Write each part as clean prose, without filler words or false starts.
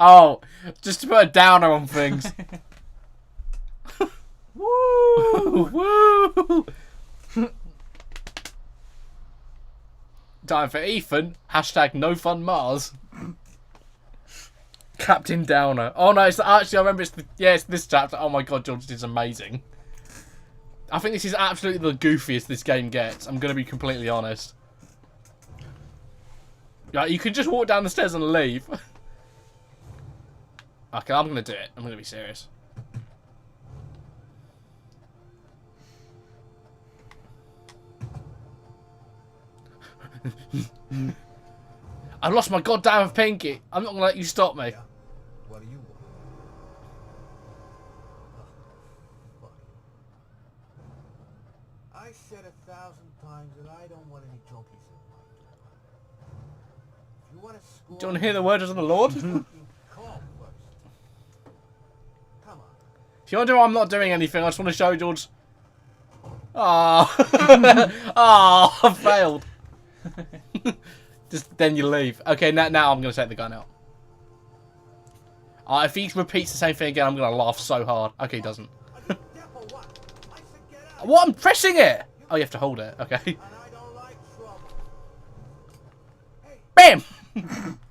Oh, just to put a downer on things. Woo! Woo! Time for Ethan. Hashtag no fun Mars. Captain Downer. Oh no, it's actually I remember it's this chapter. Oh my god, George, this is amazing. I think this is absolutely the goofiest this game gets. I'm gonna be completely honest. Yeah, you can just walk down the stairs and leave. Okay, I'm gonna do it. I'm gonna be serious. I lost my goddamn pinky. I'm not gonna let you stop me. Yeah. What do you want? I said 1,000 times that I don't want any junkies in my life. If you want to score, Do you want to hear the words of the Lord? fucking call first. Come on. If you wonder why I'm not doing anything, I just want to show George. Oh, oh, I failed. Just then you leave. Okay, now I'm gonna take the gun out. If he repeats the same thing again, I'm gonna laugh so hard. Okay, he doesn't. What? I'm pressing it. Oh, you have to hold it. Okay. And I don't like trouble. Hey. Bam!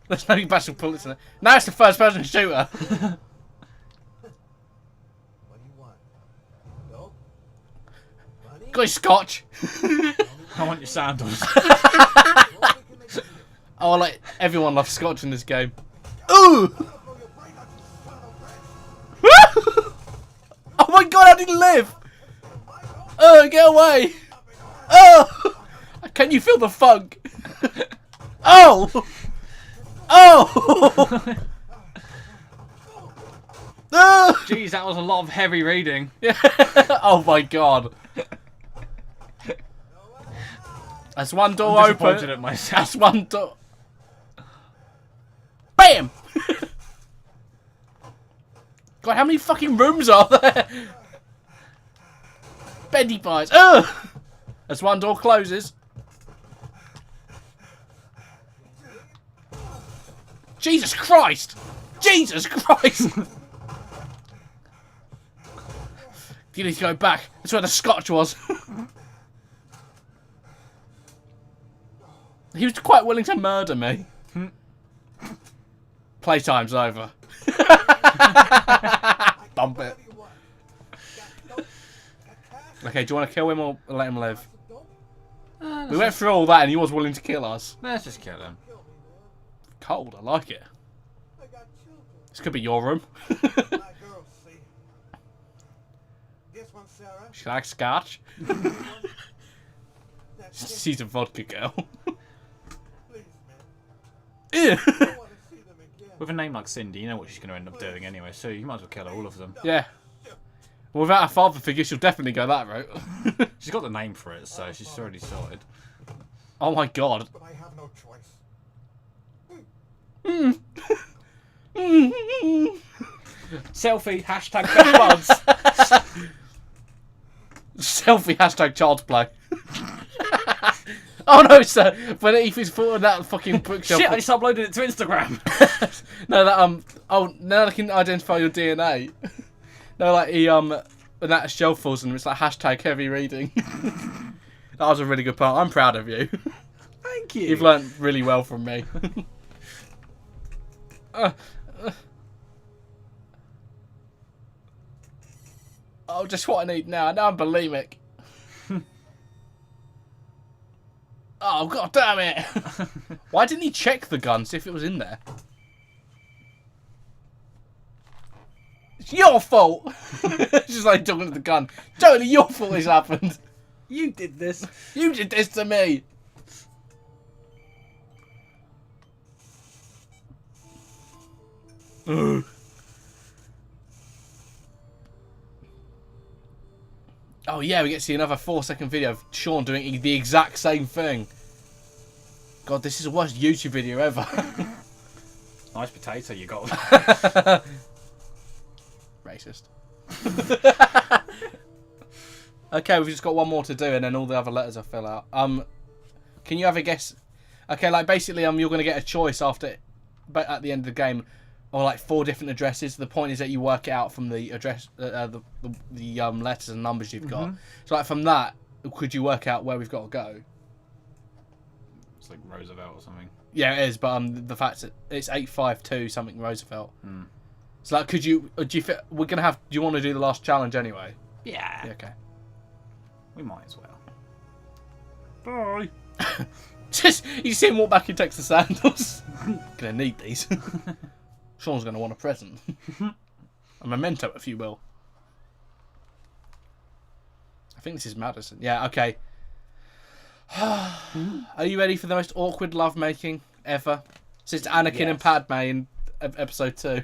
There's no special bullets in it. Now it's the first-person shooter. What do you want? Dope? Money? Got your scotch. I want your sandals. Oh, like everyone loves scotch in this game. Ooh! Oh my god, I didn't live! Oh, get away! Oh! Can you feel the funk? Oh! Oh! Oh! Jeez, that was a lot of heavy reading. Yeah. Oh my god. That's one door I'm open. disappointed at myself. That's one door. Bam! God, how many fucking rooms are there? Bendy pies. Ugh! As one door closes. Jesus Christ! Jesus Christ! You need to go back. That's where the scotch was. He was quite willing to murder me. Playtime's over. Bump it. Okay, do you want to kill him or let him live? We went through all that and he was willing to kill us. Let's just kill him. Cold, I like it. This could be your room. She likes scotch. She's a vodka girl. Ew. With a name like Cindy, you know what she's going to end up doing anyway, so you might as well kill all of them. Yeah. Well, without a father figure, she'll definitely go that route. She's got the name for it, so she's already sorted. Oh my god. But I have no choice. Selfie, hashtag best buds. Selfie, hashtag child's play. Oh no, sir. But if he's putting that fucking bookshelf. Shit, I just uploaded it to Instagram. No, that oh, now I can identify your DNA. No, like he when that shelf falls and it's like hashtag heavy reading. That was a really good part. I'm proud of you. Thank you. You've learnt really well from me. Oh, just what I need now. Now I'm bulimic. Oh, god damn it! Why didn't he check the gun, see if it was in there? It's your fault! Just like talking to the gun. Totally your fault this happened. You did this. You did this to me. Ugh. Oh yeah, we get to see another 4-second video of Sean doing the exact same thing. God, this is the worst YouTube video ever. Nice potato you got. Racist. Okay, we've just got one more to do and then all the other letters I fill out. Can you have a guess? Okay, like basically you're going to get a choice after, but at the end of the game, or like 4 different addresses. The point is that you work it out from the address, the letters and numbers you've got. So like from that, could you work out where we've got to go? It's like Roosevelt or something. Yeah, it is. But the fact that it's 852 something Roosevelt. So like, could you? Do you? We're gonna have. Do you want to do the last challenge anyway? Yeah. Okay. We might as well. Bye. Just you see him walk back in Texas sandals. Gonna need these. Sean's gonna want a present. A memento, if you will. I think this is Madison. Yeah. Okay. Are you ready for the most awkward lovemaking ever? Since Anakin and Padme in episode 2.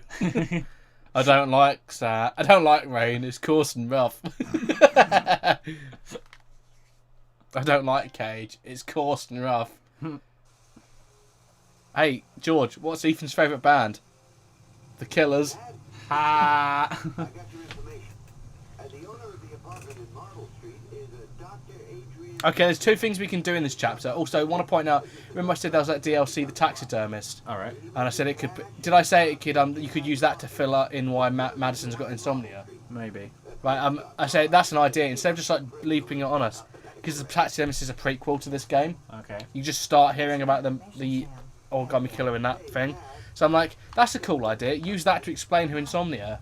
I don't like that. I don't like rain. It's coarse and rough. I don't like Cage. It's coarse and rough. Hey, George, what's Ethan's favourite band? The Killers. I got your information. The owner of the apartment in Marble Street is a Dr. Adrian... Okay, there's 2 things we can do in this chapter. Also, I want to point out, remember I said there was that DLC, The Taxidermist? Alright. And I said it could... Did I say it could? You could use that to fill in why Madison's got insomnia? Maybe. Right, I say that's an idea. Instead of just like leaping it on us. Because The Taxidermist is a prequel to this game. Okay. You just start hearing about the origami killer in that thing. So I'm like, that's a cool idea. Use that to explain who Insomnia.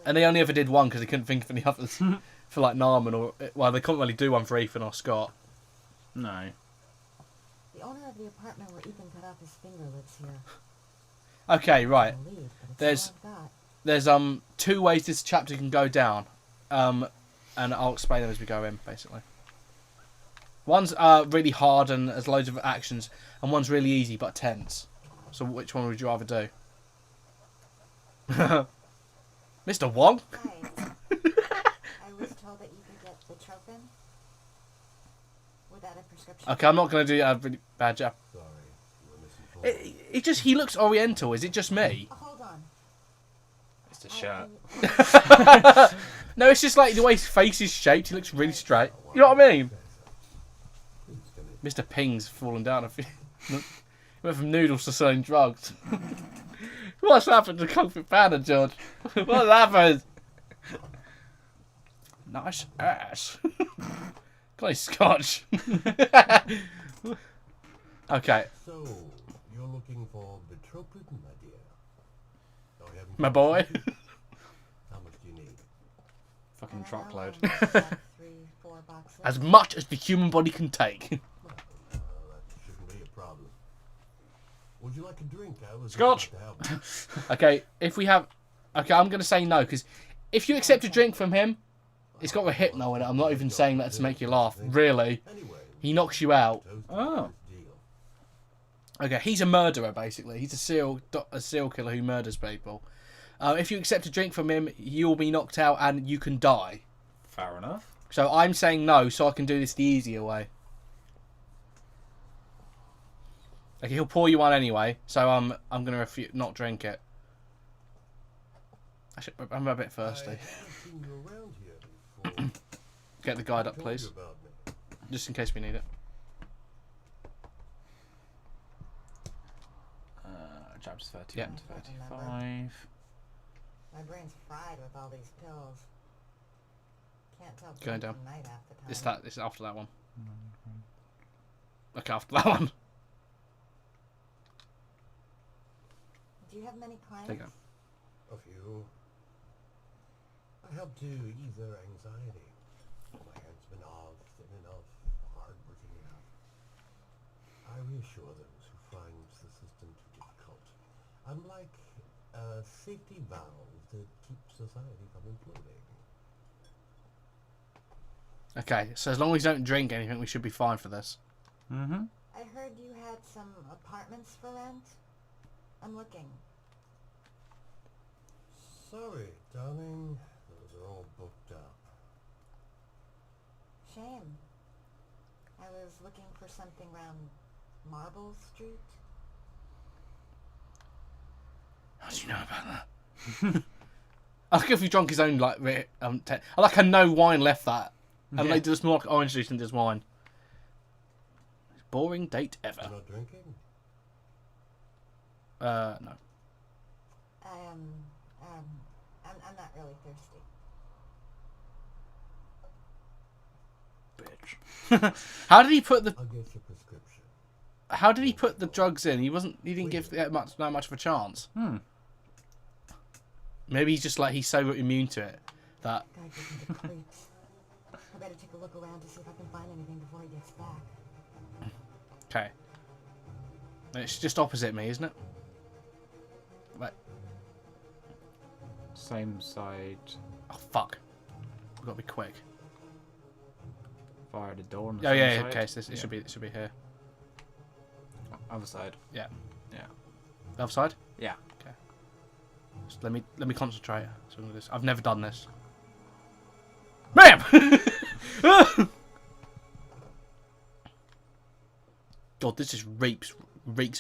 And they only ever did one because they couldn't think of any others for like Narman or... Well, they couldn't really do one for Ethan or Scott. No. The owner of the apartment where Ethan cut off his finger lives here. Okay, right. I believe, but it's all I've got. There's 2 ways this chapter can go down. And I'll explain them as we go in, basically. One's really hard and has loads of actions, and one's really easy but tense. So which one would you rather do? Mr. Wong? Hi. I was told that you could get the Tropin without a prescription. Okay, I'm not going to do a really bad job. Sorry, you were missing He looks oriental. Is it just me? Hold on. It's a shirt. No, it's just like the way his face is shaped. He looks really straight. You know what I mean? Mr. Ping's fallen down a few. He went from noodles to selling drugs. What's happened to Kung Fu Panda, George? What's happened? Nice ass. Got any scotch? Okay. So, you're looking for Petropin, my dear? I haven't... My boy. How much do you need? Fucking truckload. 3, 4 boxes. As much as the human body can take. That shouldn't be a problem. Would you like a drink? I was Scotch. about to help. Okay, if we have... Okay, I'm going to say no, because if you accept a drink from him, it's got a hypno in it. I'm not even saying that to make you laugh. Really. Anyway, He knocks you out. toast Oh. this deal. Okay, he's a murderer, basically. He's a serial killer who murders people. If you accept a drink from him, you'll be knocked out and you can die. Fair enough. So I'm saying no, so I can do this the easier way. Okay, he'll pour you one anyway, so I'm gonna not drink it. I'm a bit thirsty. I haven't seen you around here before. Get the guide up, Told please, you about me. just in case we need it. Chapters 31 Yeah. to 35. My brain's fried with all these pills. Can't tell Going day down. from night half the time. It's after that one. Okay, after that one. Do you have many clients? There you go. A few. I help to ease their anxiety. My hands been off, thin enough, hard-working enough. I reassure those who find the system too difficult. I'm like a safety valve that keeps society from imploding. Okay, so as long as we don't drink anything, we should be fine for this. Mm-hmm. I heard you had some apartments for rent. I'm looking. Sorry, darling. Those are all booked up. Shame. I was looking for something around Marble Street. How do you know about that? I think if he drunk his own like, I like how no wine left that, and they just more like orange juice than just wine. Boring date ever. You're not drinking? No. I'm not really thirsty. Bitch. How did he put the I'll get your prescription. How did he put the drugs in? He didn't give that much of a chance. Maybe he's just like he's so immune to it that. Guy gives me the creeps. I better take a look around to see if I can find anything before he gets back. Okay. It's just opposite me, isn't it? Right. Same side. Oh fuck. We've got to be quick. Fire the door on the Oh same yeah. side. Okay. So it should be here. Other side. Yeah. Yeah. The other side. Yeah. Okay. Just let me concentrate. So I'm gonna I've never done this. Bam! God, this just reeks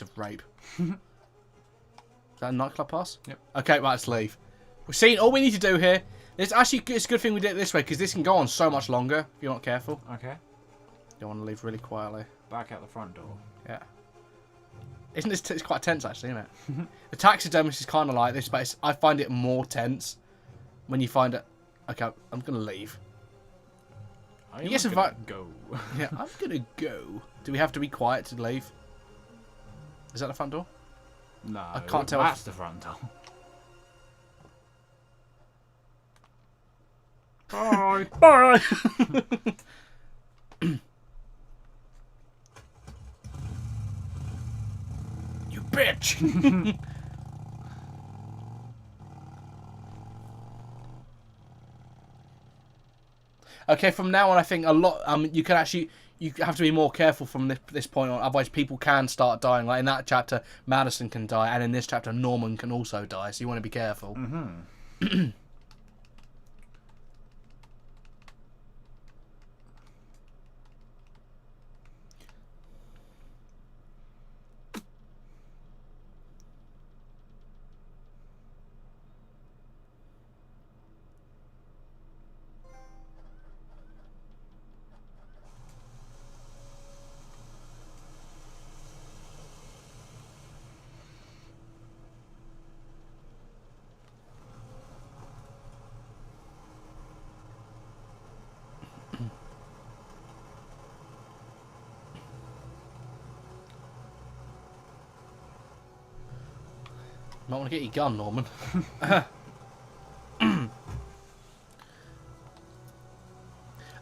of rape. Is that a nightclub pass? Yep. Okay, right, let's leave. We're seeing all we need to do here. It's a good thing we did it this way because this can go on so much longer if you're not careful. Okay. You want to leave really quietly. Back out the front door. Yeah. Isn't this? It's quite tense actually, isn't it? The taxidermist is kind of like this, but I find it more tense when you find it. Okay, I'm gonna leave. You guess if go. Yeah, I'm gonna go. Do we have to be quiet to leave? Is that the front door? No, I can't tell. That's the front door. Bye. Bye. You bitch. Okay, from now on, I think a lot. You have to be more careful from this point on. Otherwise, people can start dying. Like in that chapter, Madison can die, and in this chapter, Norman can also die. So you want to be careful. Mm-hmm. Might want to get your gun, Norman.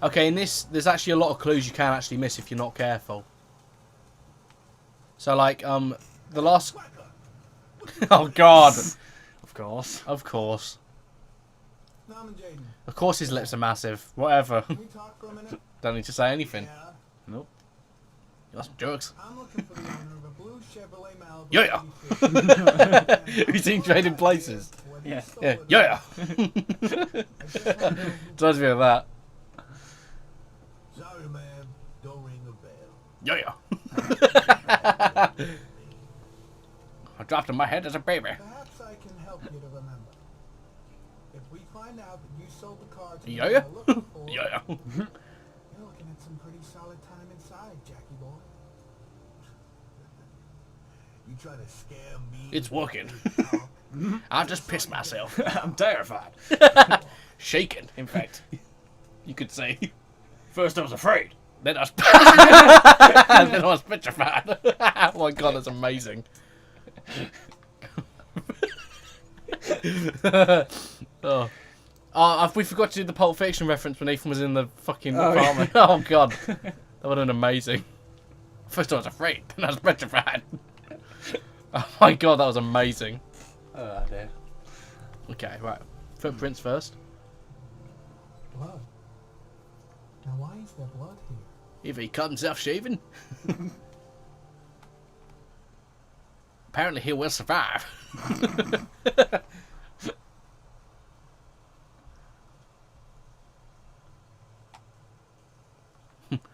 Okay, in this, there's actually a lot of clues you can actually miss if you're not careful. So, like, the last... Oh, God. Of course. Of course. Norman Jaden, Of course his lips are massive. Whatever. can we talk for a minute? Don't need to say anything. Yeah. Nope. You got some jokes. I'm looking for the owner of a blue Chevrolet Malibu. Yeah. 86. We've seen trading places. When he Yeah. stole Yeah. it, Yeah. I just wondered who- Reminds me of that. Sorry, man. Don't ring a bell. Yeah. I dropped in my head as a baby. Perhaps I can help you to remember. If we find out that you sold the car to the Yeah. man we're looking for, Yeah. you're looking at some pretty solid time inside, Jackie boy. You trying to scam me? It's working. I've just pissed myself. I'm terrified. Shaken, in fact. You could say. First I was afraid. Then I was, then I was petrified. Oh my god, that's amazing. Oh. We forgot to do the Pulp Fiction reference when Ethan was in the fucking apartment. Oh god, that would have been amazing. First I was afraid, then I was petrified. Oh my god, that was amazing. Oh dear. Okay, right. Footprints first. Blood. Now why is there blood here? If he cut himself shaving. Apparently he will survive.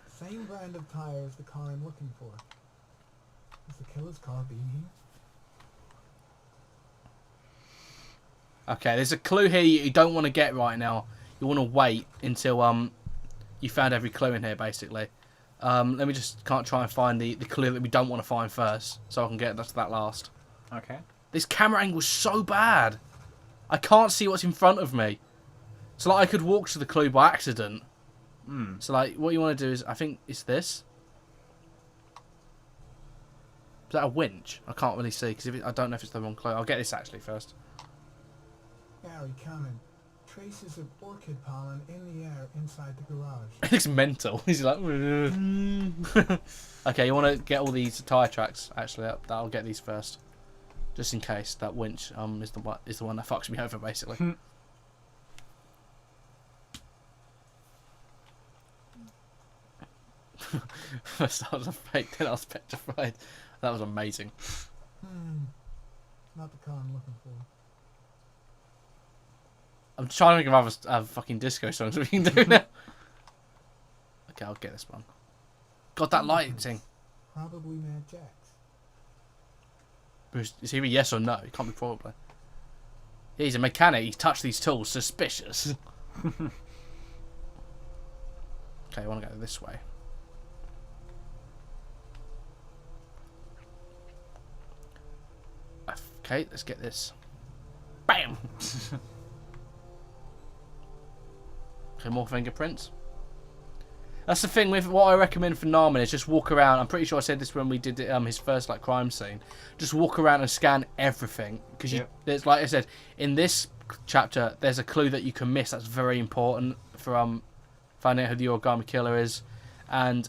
Same brand of tire as the car I'm looking for. Is the killer's car being here? Okay, there's a clue here you don't want to get right now. You want to wait until you found every clue in here, basically. Let me just try and find the clue that we don't want to find first, so I can get to that last. Okay. This camera angle is so bad. I can't see what's in front of me. So like I could walk to the clue by accident. So like what you want to do is, I think it's this. Is that a winch? I can't really see because I don't know if it's the wrong clue. I'll get this actually first. Harry, comment. Traces of orchid pollen in the air inside the garage. It looks mental. He's like, okay, you want to get all these tyre tracks actually up. I'll get these first, just in case that winch is the one that fucks me over basically. First I was a fake, then I was petrified. That was amazing. Not the car I'm looking for. I'm trying to think of other fucking disco songs we can do now. Okay, I'll get this one. God, that lighting. Probably Mad Jack's. Bruce, is he a yes or no? It can't be probably. Yeah, he's a mechanic. He's touched these tools. Suspicious. Okay, I want to go this way. Okay, let's get this. Bam! Okay, more fingerprints. That's the thing with what I recommend for Narman is just walk around. I'm pretty sure I said this when we did his first like crime scene. Just walk around and scan everything because there's, like I said, in this chapter there's a clue that you can miss. That's very important for finding out who the origami killer is, and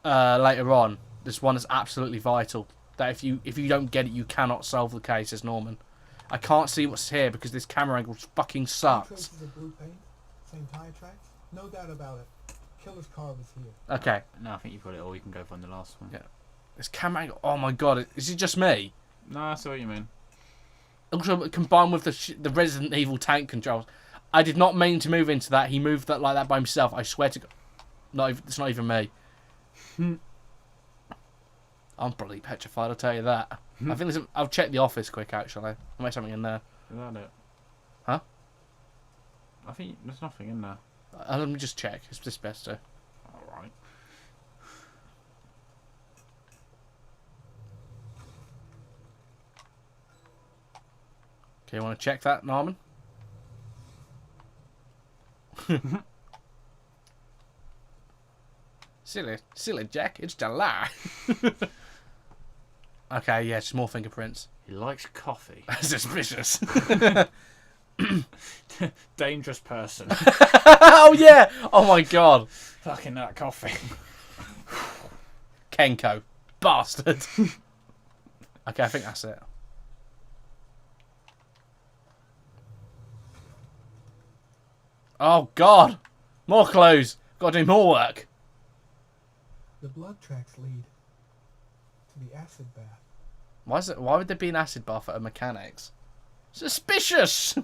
later on, this one is absolutely vital. That if you don't get it, you cannot solve the case as Norman. I can't see what's here because this camera angle fucking sucks. Traces of blue paint, same tire tracks. No doubt about it. Killer's car was here. Okay. No, I think you've got it all. You can go find the last one. Yeah. This camera angle. Oh my god! Is it just me? No, I see what you mean. Also, combined with the Resident Evil tank controls, I did not mean to move into that. He moved that like that by himself. I swear to God, it's not even me. I'm probably petrified. I'll tell you that. I think I'll check the office quick. Actually, there might be something in there. Is that it? Huh? I think there's nothing in there. Let me just check. It's just best to. All right. Okay, you want to check that, Norman? Silly Jack. It's July. Okay, yeah, just more fingerprints. He likes coffee. Suspicious. Dangerous person. Oh yeah! Oh my god! Fucking that coffee. Kenko, bastard. Okay, I think that's it. Oh god! More clues. Got to do more work. The blood tracks lead to the acid bath. Why would there be an acid bath at a mechanics? Suspicious.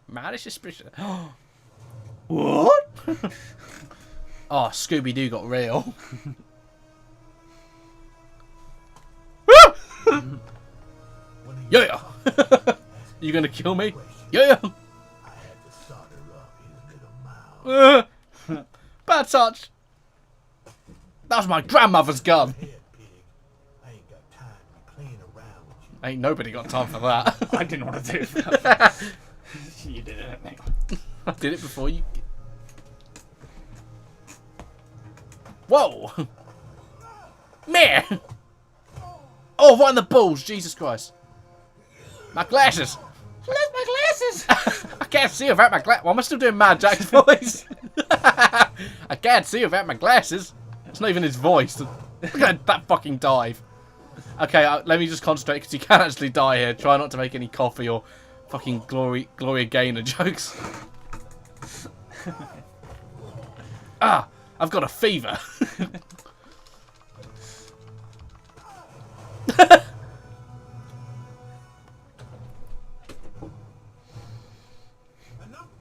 Mad is suspicious. What? Oh, Scooby Doo got real. Yeah. You gonna kill me? Yeah. I had to solder up his little mouth. Bad touch. That was my grandmother's gun. Head pig. I ain't got time to be playing around with you. Ain't nobody got time for that. I didn't want to do that. You did it, mate. I did it before you. Whoa! Man! Oh, right in the balls! Jesus Christ! My glasses! Where's my glasses? I can't see without my glasses. Well, am I still doing Mad Jack's voice? I can't see without my glasses. It's not even his voice. Look at that fucking dive. Okay, let me just concentrate because you can actually die here. Try not to make any coffee or fucking Gloria Gaynor jokes. Ah, I've got a fever. Enough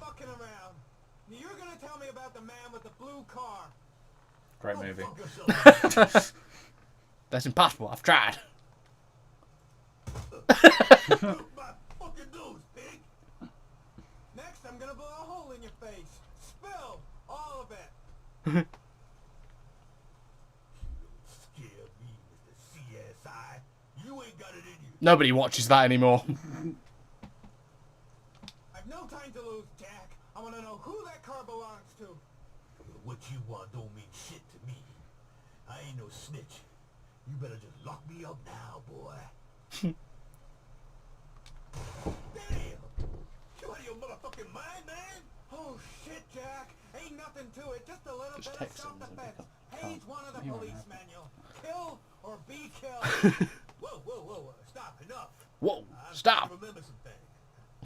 fucking around. You're gonna tell me about the man with the blue car. Great movie. That's impossible. I've tried. My fucking nose, pig. Next, I'm gonna blow a hole in your face. Spill all of it. Scare me, Mr. CSI. You ain't got it in you. Nobody watches that anymore. I've no time to lose, Jack. I want to know who that car belongs to. What you want don't mean shit to me. I ain't no snitch. You better just lock me up now, boy. Damn! You out of your motherfucking mind, man? Oh shit, Jack. Ain't nothing to it. Just a little Just bit of text him, self-defense. can't- Page 1 of the you police won't manual. Kill or be killed. Whoa. Stop, enough. Whoa, I'm stop. trying to remember some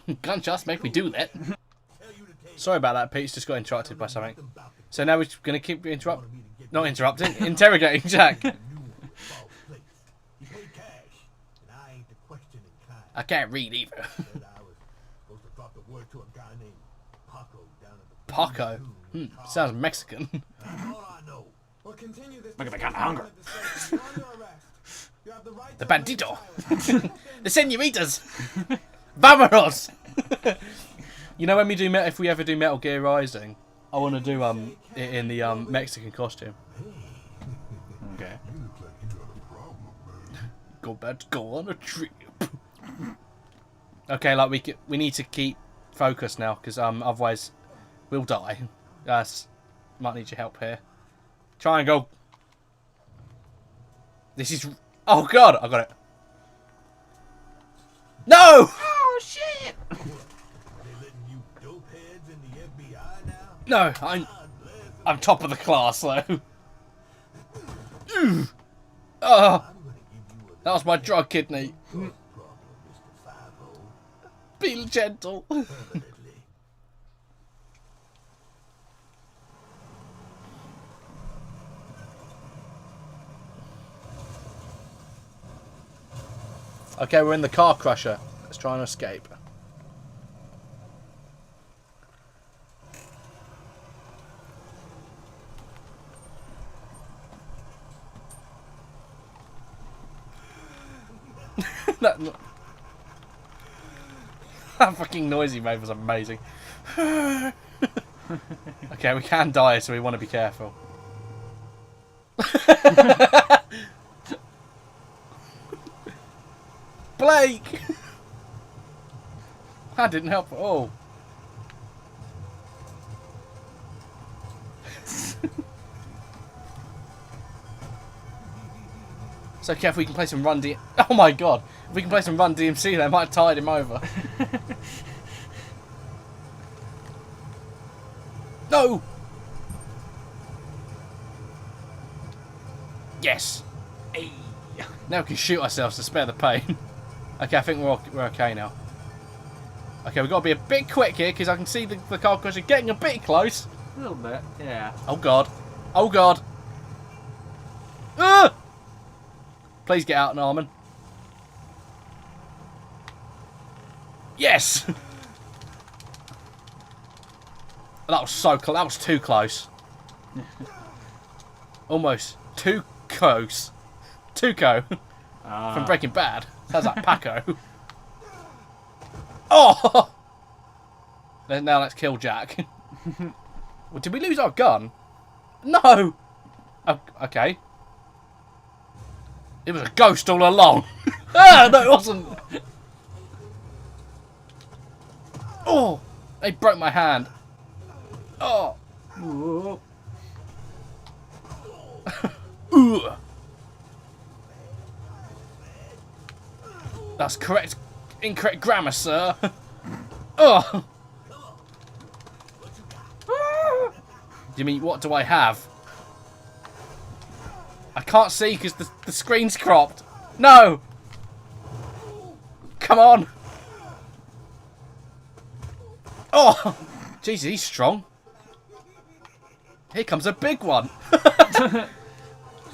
things. Can't just make me do that. Tell you to take Sorry about that, Pete's just got interrupted by something. nothing about the So now we're going to keep interrupting. wanted me to get Not interrupting, interrogating Jack. new false place. He paid cash, and I ain't the questioning kind. I can't read either. Said I was supposed to drop the word to a guy named Paco down at the Paco. car. Sounds Mexican. That's all I know. We'll continue this. Look at the discussion kind of hunger. at the station. You're under arrest. You have the right The to remain bandito. silent. The senoritas. Vamonos. You know when we do if we ever do Metal Gear Rising, I want to do it in the Mexican costume. Okay. You look like you got a problem, man. Go back to go on a trip. Okay, like we need to keep focused now because otherwise we'll die. Might need your help here. Triangle. This is. Oh God, I got it. No! Oh shit! They letting you dope heads in the FBI now? No, God bless them. I'm top of the class though. Oh, I'm gonna give you a that was my drug kidney. drug problem, Mr. Five-O. Be gentle. Permanently. Okay, we're in the car crusher. Let's try and escape. that fucking noise he made was amazing. Okay, we can die, so we want to be careful. Blake! That didn't help at all. It's okay if we can play some Run D... Oh my God! If we can play some Run DMC, they might have tied him over. No! Yes! Hey. Now we can shoot ourselves to spare the pain. Okay, I think we're okay now. Okay, we've got to be a bit quick here because I can see the car crusher getting a bit close. A little bit, yeah. Oh God! Oh God! Ah! Please get out, Norman. Yes! That was so close. That was too close. Almost too close. Tuco from Breaking Bad. Sounds like Paco. Oh! Then now let's kill Jack. Well, did we lose our gun? No! Oh, okay. It was a ghost all along. Ah, no, it wasn't. Oh! They broke my hand. Oh! Ugh. That's correct. Incorrect grammar, sir. Oh! You mean, what do I have? I can't see because the screen's cropped. No! Come on! Oh! Jesus, he's strong. Here comes a big one. So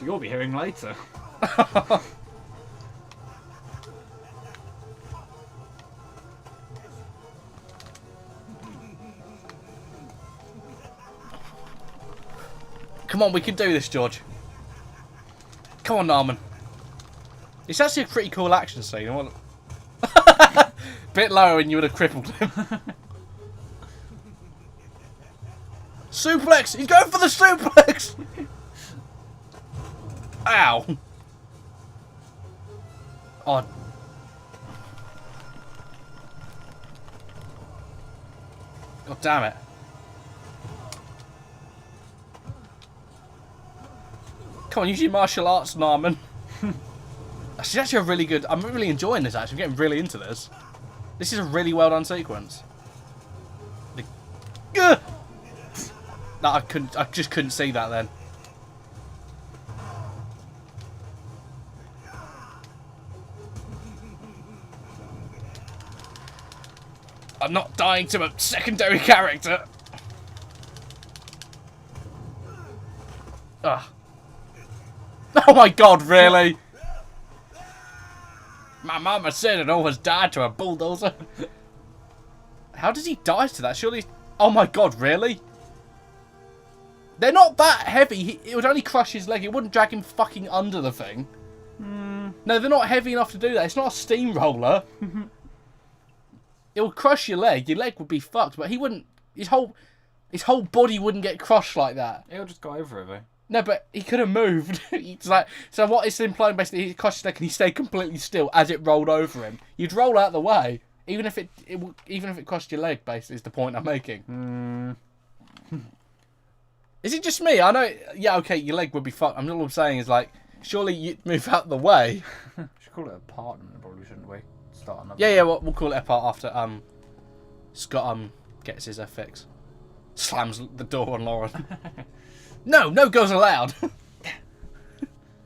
you'll be hearing later. Come on, we can do this, George. Come on, Norman. It's actually a pretty cool action scene. Bit lower and you would have crippled him. Suplex! He's going for the suplex! Ow! Oh. God damn it. Come on, use your martial arts, Norman. This is actually a really good... I'm really enjoying this, actually. I'm getting really into this. This is a really well done sequence. No, I just couldn't see that then. I'm not dying to a secondary character. Ugh. Oh my god, really? My mama said it always died to a bulldozer. How does he die to that? Surely... Oh my god, really? They're not that heavy. It would only crush his leg. It wouldn't drag him fucking under the thing. No, they're not heavy enough to do that. It's not a steamroller. It would crush your leg. Your leg would be fucked, but he wouldn't... His whole body wouldn't get crushed like that. He'll just go over it, though. No, but he could have moved. It's like, so what it's implying basically, he crushed his leg and he stayed completely still as it rolled over him. You'd roll out the way, even if it crushed your leg. Basically, is the point I'm making. Is it just me? I know. Yeah, okay, your leg would be fucked. All I'm saying is like, surely you'd move out the way. We should call it a partner, probably, shouldn't we? Start another. Yeah. We'll call it a part after Scott gets his fix. Slams the door on Lauren. No girls allowed.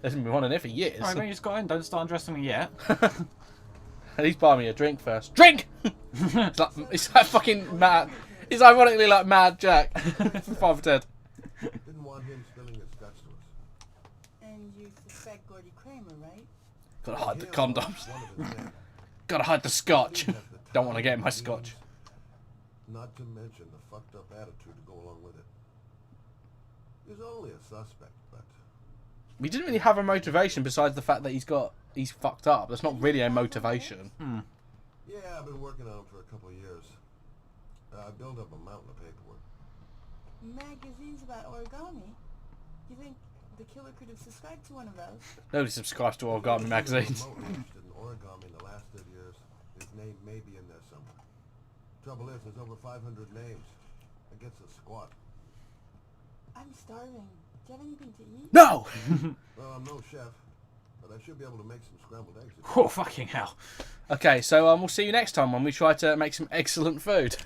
There's been one in there for years. Alright, when you just got in, don't start undressing me yet. At least buy me a drink first. Drink! it's like fucking Mad. It's ironically like Mad Jack from Father Ted. Didn't want him spilling his guts to us. And you suspect Gordy Kramer, right? Gotta hide the condoms. One of his men. Gotta hide the scotch. Didn't have the Don't want to time, get my scotch. Not to mention the fucked up attitude to go along with it. He's only a suspect, but We didn't really have a motivation besides the fact that he's fucked up. That's not really a motivation. yeah, I've been working on him for a couple of years. I built up a mountain of paperwork. Magazines about origami? You think the killer could have subscribed to one of those? Nobody subscribes to origami magazines. Remotely interested in origami in the last 30 years. His name may be in there somewhere. Trouble is, there's over 500 names. It gets a squat. I'm starving. Do you have anything to eat? No! Well, I'm no chef, but I should be able to make some scrambled eggs. Oh, fucking hell. Okay, so we'll see you next time when we try to make some excellent food.